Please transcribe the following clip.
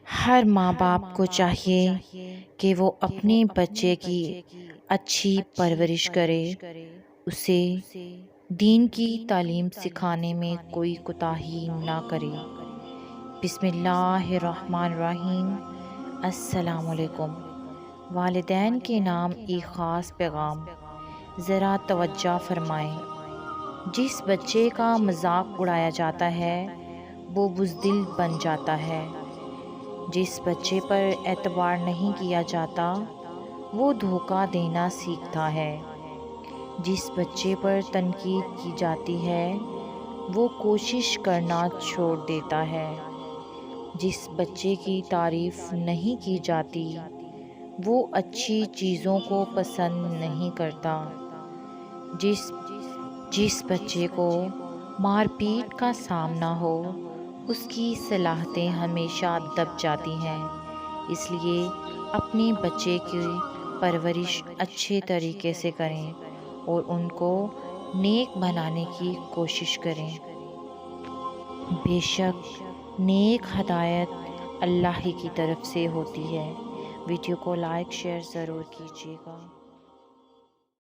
ہر ماں باپ کو چاہیے کہ وہ اپنے بچے کی اچھی پرورش کرے، اسے دین کی تعلیم سکھانے میں کوئی کوتاہی نہ کرے۔ بسم اللہ الرحمن الرحیم۔ السلام علیکم۔ والدین کے نام ایک خاص پیغام، ذرا توجہ فرمائیں۔ جس بچے کا مذاق اڑایا جاتا ہے وہ بزدل بن جاتا ہے۔ جس بچے پر اعتبار نہیں کیا جاتا وہ دھوکہ دینا سیکھتا ہے۔ جس بچے پر تنقید کی جاتی ہے وہ کوشش کرنا چھوڑ دیتا ہے۔ جس بچے کی تعریف نہیں کی جاتی وہ اچھی چیزوں کو پسند نہیں کرتا۔ جس بچے کو مار پیٹ کا سامنا ہو اس کی صلاحیتیں ہمیشہ دب جاتی ہیں۔ اس لیے اپنے بچے کی پرورش اچھے طریقے سے کریں اور ان کو نیک بنانے کی کوشش کریں۔ بے شک نیک ہدایت اللہ ہی کی طرف سے ہوتی ہے۔ ویڈیو کو لائک شیئر ضرور کیجیے گا۔